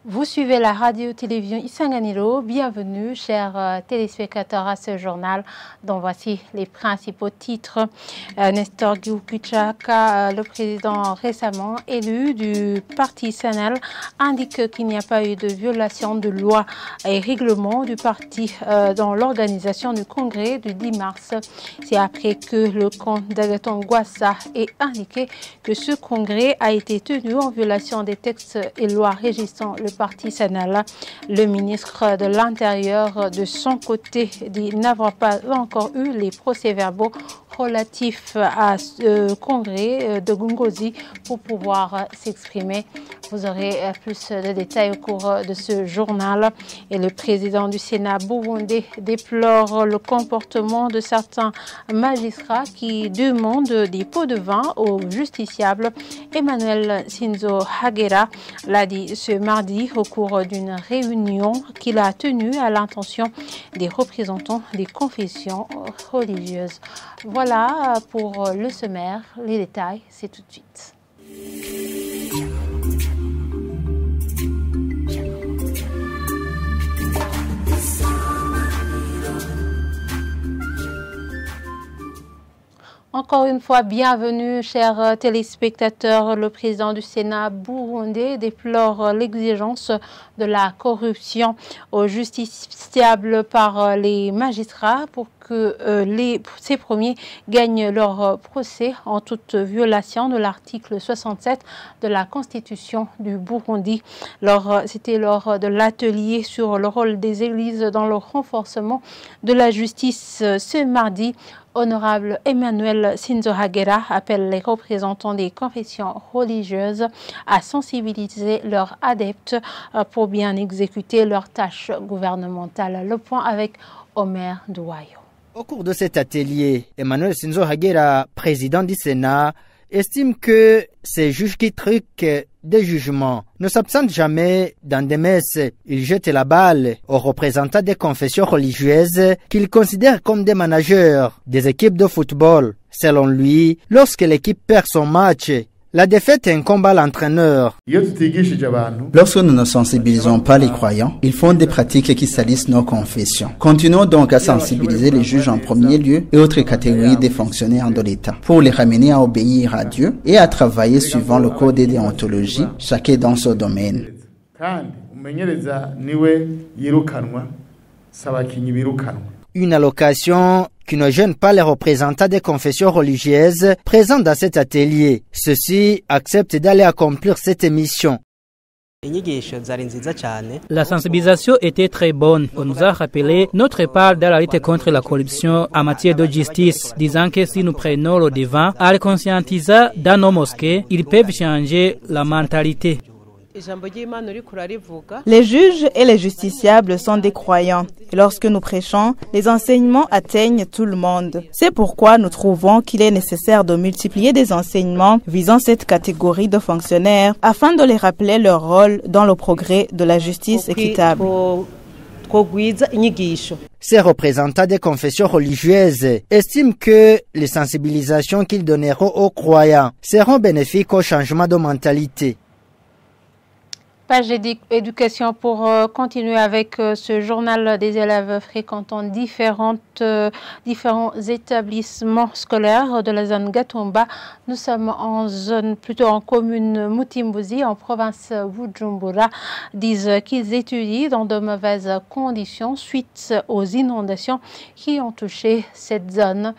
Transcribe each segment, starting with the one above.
Vous suivez la radio-télévision Isanganiro. Bienvenue, chers téléspectateurs, à ce journal dont voici les principaux titres. Nestor Giukuchaka, le président récemment élu du parti SNL, indique qu'il n'y a pas eu de violation de loi et règlement du parti dans l'organisation du congrès du 10 mars. C'est après que le comte d'Agathon Gwassa ait indiqué que ce congrès a été tenu en violation des textes et lois régissant le parti SNL. Le ministre de l'Intérieur, de son côté, dit n'avoir pas encore eu les procès-verbaux relatifs à ce congrès de Gungozi pour pouvoir s'exprimer. Vous aurez plus de détails au cours de ce journal. Et le président du Sénat burundais déplore le comportement de certains magistrats qui demandent des pots de vin aux justiciables. Emmanuel Sinzo Hagera l'a dit ce mardi au cours d'une réunion qu'il a tenue à l'intention des représentants des confessions religieuses. Voilà pour le sommaire. Les détails, c'est tout de suite. Encore une fois, bienvenue, chers téléspectateurs. Le président du Sénat burundais déplore l'exigence de la corruption aux justiciables par les magistrats pour que ces premiers gagnent leur procès en toute violation de l'article 67 de la Constitution du Burundi. C'était lors de l'atelier sur le rôle des églises dans le renforcement de la justice ce mardi. Honorable Emmanuel Sinzo Hagera appelle les représentants des confessions religieuses à sensibiliser leurs adeptes pour bien exécuter leurs tâches gouvernementales. Le point avec Omer Douayo. Au cours de cet atelier, Emmanuel Sinzo Hagera, président du Sénat, estime que ces juges qui truquent des jugements ne s'absentent jamais dans des messes. Il jette la balle aux représentants des confessions religieuses qu'il considère comme des managers des équipes de football. Selon lui, lorsque l'équipe perd son match, la défaite incombe à l'entraîneur. Lorsque nous ne sensibilisons pas les croyants, ils font des pratiques qui salissent nos confessions. Continuons donc à sensibiliser les juges en premier lieu et autres catégories des fonctionnaires de l'État pour les ramener à obéir à Dieu et à travailler suivant le code de déontologie, chacun dans son domaine. Une allocation qui ne gêne pas les représentants des confessions religieuses présents dans cet atelier. Ceux-ci acceptent d'aller accomplir cette mission. La sensibilisation était très bonne. On nous a rappelé notre part dans la lutte contre la corruption en matière de justice, disant que si nous prenons le devant à les conscientiser dans nos mosquées, ils peuvent changer la mentalité. Les juges et les justiciables sont des croyants. Et lorsque nous prêchons, les enseignements atteignent tout le monde. C'est pourquoi nous trouvons qu'il est nécessaire de multiplier des enseignements visant cette catégorie de fonctionnaires afin de les rappeler leur rôle dans le progrès de la justice équitable. Ces représentants des confessions religieuses estiment que les sensibilisations qu'ils donneront aux croyants seront bénéfiques au changement de mentalité. Page éducation pour continuer avec ce journal des élèves fréquentant différents établissements scolaires de la zone Gatumba. Nous sommes en commune Mutimbuzi, en province Bujumbura, disent qu'ils étudient dans de mauvaises conditions suite aux inondations qui ont touché cette zone.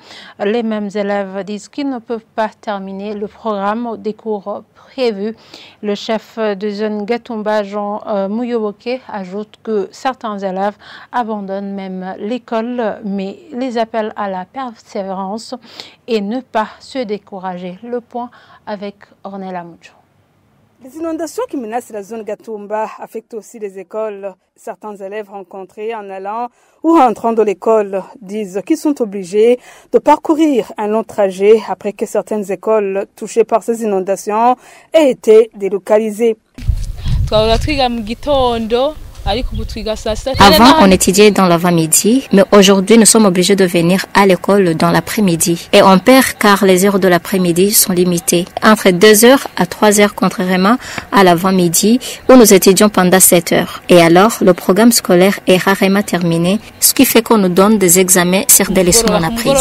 Les mêmes élèves disent qu'ils ne peuvent pas terminer le programme des cours prévus. Le chef de zone Gatumba, Jean Mouyoboke, ajoute que certains élèves abandonnent même l'école, mais les appelle à la persévérance et ne pas se décourager. Le point avec Ornella Moucho. Les inondations qui menacent la zone Gatumba affectent aussi les écoles. Certains élèves rencontrés en allant ou rentrant de l'école disent qu'ils sont obligés de parcourir un long trajet après que certaines écoles touchées par ces inondations aient été délocalisées. Avant, on étudiait dans l'avant-midi, mais aujourd'hui, nous sommes obligés de venir à l'école dans l'après-midi. Et on perd car les heures de l'après-midi sont limitées. Entre 2h à 3h, contrairement à l'avant-midi, où nous étudions pendant 7 heures. Et alors, le programme scolaire est rarement terminé, ce qui fait qu'on nous donne des examens sur des leçons non apprises.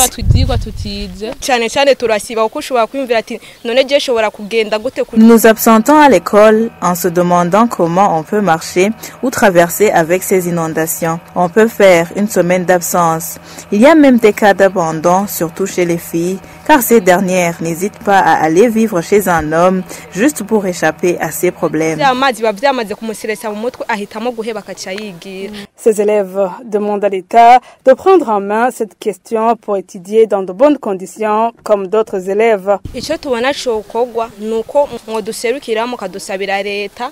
Nous nous absentons à l'école en se demandant comment on peut marcher ou traverser avec ces inondations. On peut faire une semaine d'absence. Il y a même des cas d'abandon, surtout chez les filles, car ces dernières n'hésitent pas à aller vivre chez un homme juste pour échapper à ces problèmes. Ces élèves demandent à l'État de prendre en main cette question pour étudier dans de bonnes conditions comme d'autres élèves.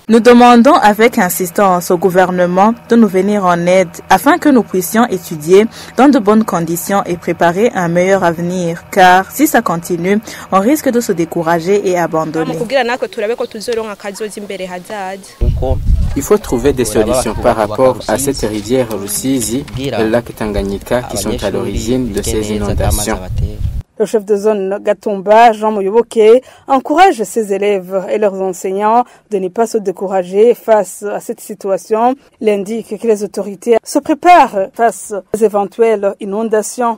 Nous demandons avec insistance au gouvernement de nous venir en aide afin que nous puissions étudier dans de bonnes conditions et préparer un meilleur avenir, car si ça continue, on risque de se décourager et abandonner. Il faut trouver des solutions par rapport à cette rivière Rusizi et le lac Tanganyika qui sont à l'origine de ces inondations. Le chef de zone Gatumba, Jean Moyoboke, encourage ses élèves et leurs enseignants de ne pas se décourager face à cette situation. Il indique que les autorités se préparent face aux éventuelles inondations.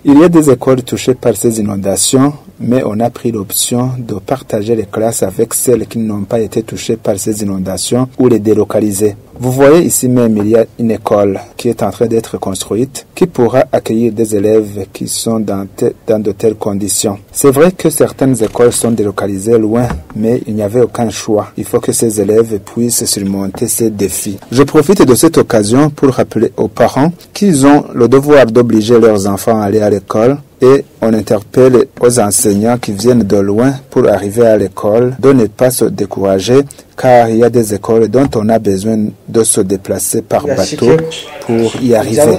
Il y a des écoles touchées par ces inondations, mais on a pris l'option de partager les classes avec celles qui n'ont pas été touchées par ces inondations ou les délocaliser. Vous voyez ici même, il y a une école qui est en train d'être construite, qui pourra accueillir des élèves qui sont dans de telles conditions. C'est vrai que certaines écoles sont délocalisées loin, mais il n'y avait aucun choix. Il faut que ces élèves puissent surmonter ces défis. Je profite de cette occasion pour rappeler aux parents qu'ils ont le devoir d'obliger leurs enfants à aller à l'école. Et on interpelle aux enseignants qui viennent de loin pour arriver à l'école de ne pas se décourager car il y a des écoles dont on a besoin de se déplacer par bateau pour y arriver.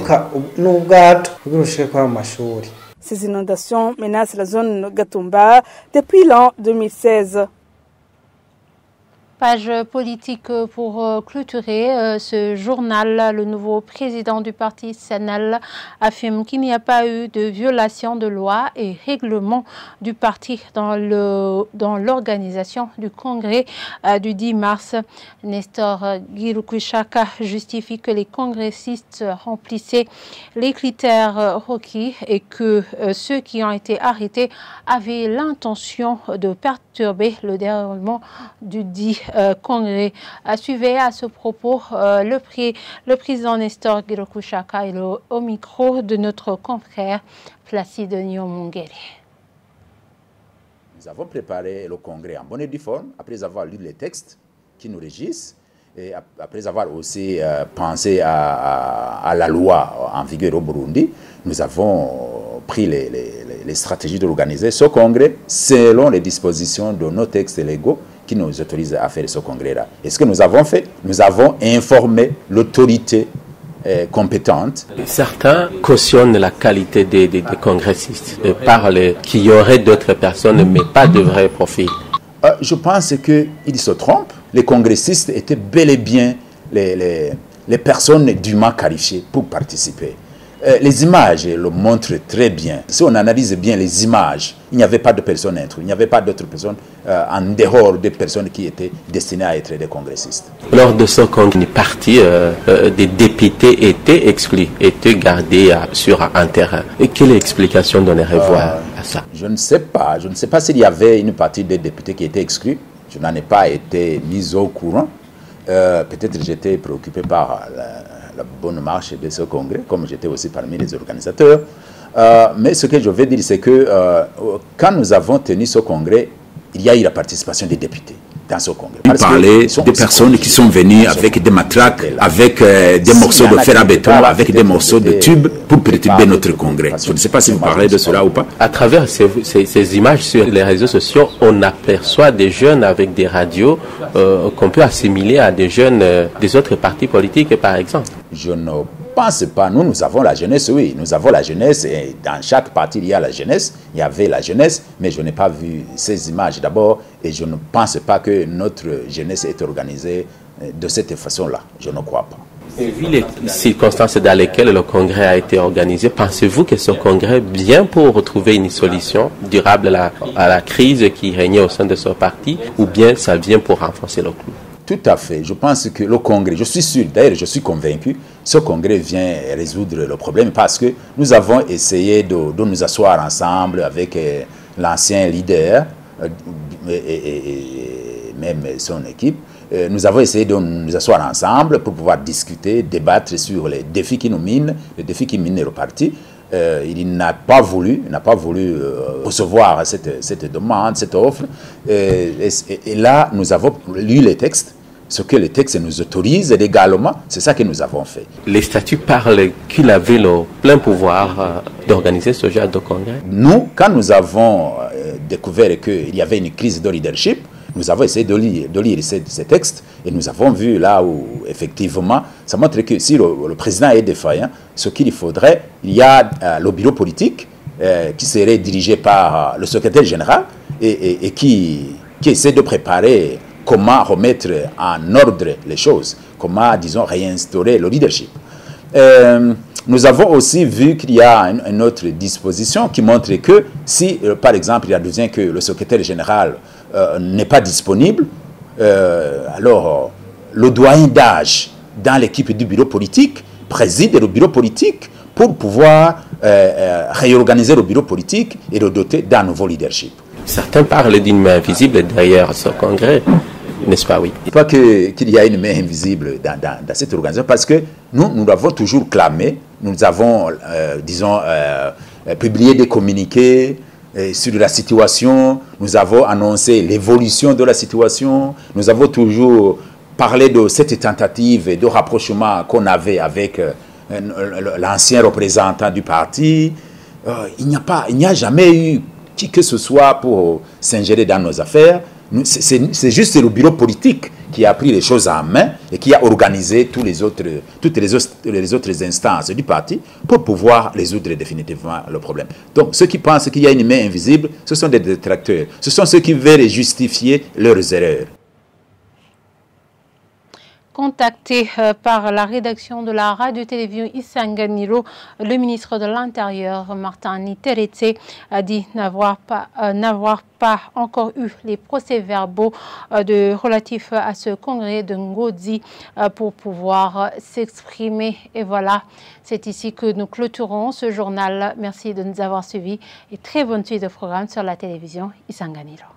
Ces inondations menacent la zone Gatumba depuis l'an 2016. Page politique pour clôturer ce journal. Le nouveau président du parti SNEL affirme qu'il n'y a pas eu de violation de loi et règlement du parti dans l'organisation du congrès du 10 mars. Nestor Girukushaka justifie que les congressistes remplissaient les critères requis et que ceux qui ont été arrêtés avaient l'intention de perturber le déroulement du 10 congrès. Suivez à ce propos le président Nestor Girukushaka au micro de notre confrère Placide Nyomungere. Nous avons préparé le congrès en bonne et due forme après avoir lu les textes qui nous régissent et après avoir aussi pensé à la loi en vigueur au Burundi. Nous avons pris les stratégies d'organiser ce congrès selon les dispositions de nos textes légaux qui nous autorisent à faire ce congrès-là. Et ce que nous avons fait, nous avons informé l'autorité compétente. Certains cautionnent la qualité des congressistes et parlent qu'il y aurait d'autres personnes, mais pas de vrais profils. Je pense qu'ils se trompent. Les congressistes étaient bel et bien les personnes dûment qualifiées pour participer. Les images le montrent très bien. Si on analyse bien les images, il n'y avait pas de personnes intrus, il n'y avait pas d'autres personnes en dehors des personnes qui étaient destinées à être des congressistes. Lors de ce congrès parti, des députés étaient exclus, étaient gardés sur un terrain. Et quelle explication donnerez-vous à ça? Je ne sais pas s'il y avait une partie des députés qui étaient exclus. Je n'en ai pas été mis au courant. Peut-être j'étais préoccupé par la bonne marche de ce congrès, comme j'étais aussi parmi les organisateurs. Mais ce que je veux dire, c'est que quand nous avons tenu ce congrès, il y a eu la participation des députés dans ce congrès. Il parlait des personnes qui sont venues avec des matraques, avec des morceaux de fer à béton, avec des morceaux de tubes pour perturber notre congrès. Je ne sais pas si vous parlez de cela ou pas. À travers ces images sur les réseaux sociaux, on aperçoit des jeunes avec des radios qu'on peut assimiler à des jeunes des autres partis politiques, par exemple. Je ne pense pas. Nous avons la jeunesse, oui. Nous avons la jeunesse et dans chaque parti, il y a la jeunesse. Il y avait la jeunesse, mais je n'ai pas vu ces images d'abord et je ne pense pas que notre jeunesse est organisée de cette façon-là. Je ne crois pas. Et vu les circonstances dans lesquelles le congrès a été organisé, pensez-vous que ce congrès vient pour retrouver une solution durable à la crise qui régnait au sein de ce parti, ou bien ça vient pour renforcer le clou? Tout à fait. Je pense que le congrès, je suis sûr, d'ailleurs je suis convaincu, ce congrès vient résoudre le problème parce que nous avons essayé de nous asseoir ensemble avec l'ancien leader et même son équipe. Nous avons essayé de nous asseoir ensemble pour pouvoir discuter, débattre sur les défis qui nous minent, les défis qui minent le parti. Il n'a pas voulu recevoir cette demande, cette offre. Et là, nous avons lu les textes. Ce que les textes nous autorisent légalement, c'est ça que nous avons fait. Les statuts parlent qu'il avait le plein pouvoir d'organiser ce genre de congrès. Nous, quand nous avons découvert qu'il y avait une crise de leadership, nous avons essayé de lire ces textes et nous avons vu là où, effectivement, ça montre que si le président est défaillant, ce qu'il faudrait, il y a le bureau politique qui serait dirigé par le secrétaire général et qui essaie de préparer comment remettre en ordre les choses, comment, disons, réinstaurer le leadership. Nous avons aussi vu qu'il y a une autre disposition qui montre que si, par exemple, il advient que le secrétaire général n'est pas disponible, alors le doyen d'âge dans l'équipe du bureau politique préside le bureau politique pour pouvoir réorganiser le bureau politique et le doter d'un nouveau leadership. Certains parlent d'une main invisible derrière ce congrès, n'est-ce pas? Oui. Je ne crois pas qu'il y a une main invisible dans cette organisation parce que nous l'avons toujours clamé. Nous avons, disons, publié des communiqués sur la situation. Nous avons annoncé l'évolution de la situation. Nous avons toujours parlé de cette tentative de rapprochement qu'on avait avec l'ancien représentant du parti. Il n'y a jamais eu qui que ce soit pour s'ingérer dans nos affaires. C'est juste le bureau politique qui a pris les choses en main et qui a organisé toutes les autres instances du parti pour pouvoir résoudre définitivement le problème. Donc, ceux qui pensent qu'il y a une main invisible, ce sont des détracteurs. Ce sont ceux qui veulent justifier leurs erreurs. Contacté par la rédaction de la radio-télévision Isanganiro, le ministre de l'Intérieur, Martin Niteretse, a dit n'avoir pas encore eu les procès-verbaux relatifs à ce congrès de Ngozi pour pouvoir s'exprimer. Et voilà, c'est ici que nous clôturons ce journal. Merci de nous avoir suivis et très bonne suite de programme sur la télévision Isanganiro.